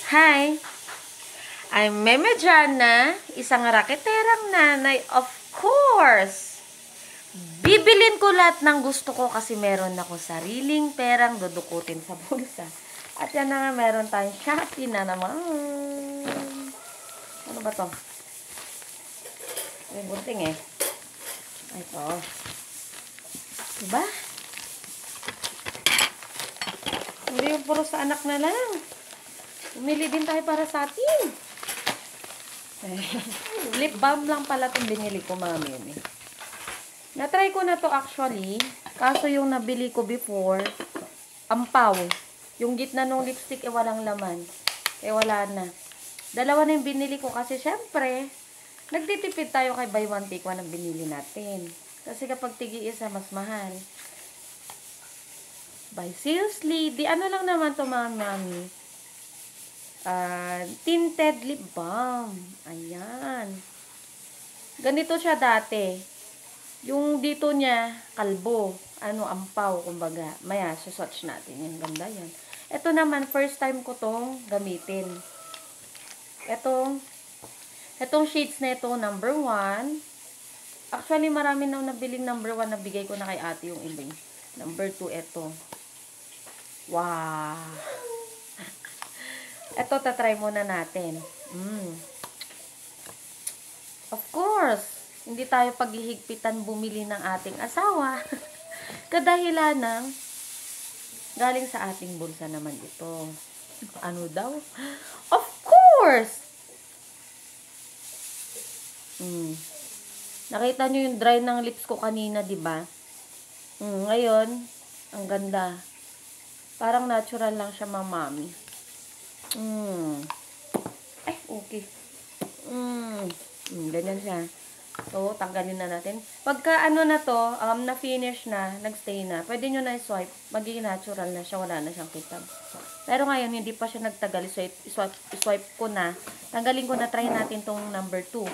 Hi! I'm Meme Jana, isang raketerang nanay, of course! Bibilin ko lahat ng gusto ko kasi meron ako sariling perang dudukutin sa bulsa. At yan na nga, meron tayong Shopee na naman. Ano ba to? May bunting eh. Ito. Diba? Hindi yung puro sa anak na lang. Umili din tayo para sa atin. Lip balm lang pala itong binili ko, mga meme. Na-try ko na to actually. Kaso yung nabili ko before, ampaw. Yung gitna ng lipstick, walang laman. Wala na. Dalawa na yung binili ko kasi syempre, nagtitipid tayo kay buy one take one ang binili natin. Kasi kapag tigi-isa, mas mahal. By seriously, di ano lang naman to, mga mami. Tinted lip balm. Ayan. Ganito siya dati. Yung dito niya, kalbo. Ampaw, kumbaga. Maya, swatch natin. Yan, ganda yan. Ito naman, first time ko tong gamitin. Itong shades na ito, number 1. Actually, marami na nabiling number 1 na bigay ko na kay ate yung iba. Number 2, ito. Wow! Ito, tatry muna natin. Of course, hindi tayo paghihigpitan bumili ng ating asawa. Kadahilan ng galing sa ating bulsa naman ito. Ano daw? Of course! Nakita nyo yung dry ng lips ko kanina, diba? Ngayon, ang ganda. Parang natural lang siya, mamami. Ay, okay. Ganyan siya. So, tanggalin na natin. Pagka na to, na-finish na, nag-stay na, pwede nyo na i-swipe. Magiging natural na siya, wala na siyang kitab. Pero ngayon, hindi pa siya nagtagal. I-swipe ko na. Tanggalin ko na, try natin tong number 2.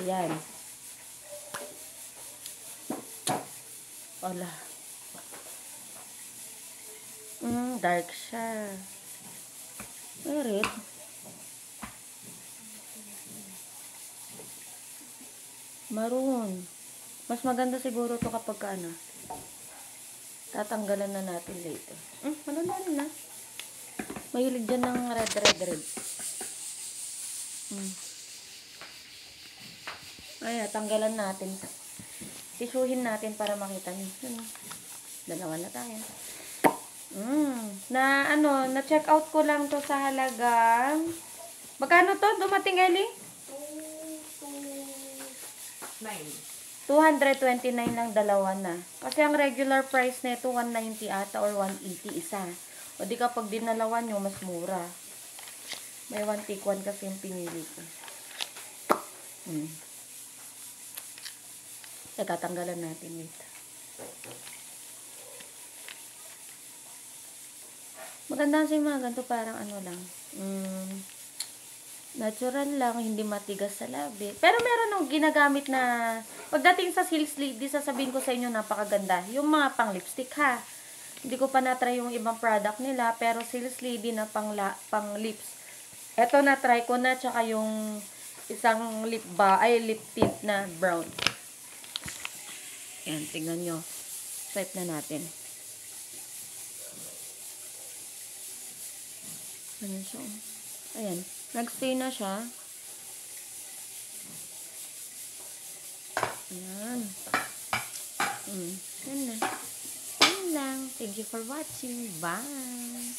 Ayan. Wala. Dark siya. Red. Maroon. Mas maganda siguro to kapag tatanggalan na natin later. Maganda rin na. Mahilig dyan ng red. Ay, tanggalan natin. Tisuhin natin para makita niyo. Dalawa na tayo. Na-check out ko lang to sa halagang magkano to? Dumating, Ellie? 229 lang, dalawa na. Kasi ang regular price nito 190 ata or 180 isa. O di kapag dinalawan nyo, mas mura. May 1 take 1 kasi yung pinili ko. Teka, tanggalan natin. Wait. Maganda kasi mga ganito, parang lang. Natural lang, hindi matigas sa labi. Pero meron nung ginagamit na, pagdating sa Silks Lady, sasabihin ko sa inyo, napakaganda. Yung mga pang lipstick ha. Hindi ko pa na-try yung ibang product nila, pero Silks Lady na pang lips. Ito na-try ko na, tsaka yung isang lip tint na brown. Ayan, tingnan nyo. Swipe na natin. Ayan. Nag-stay na siya. Ayan. Yan na. Yan lang. Thank you for watching. Bye!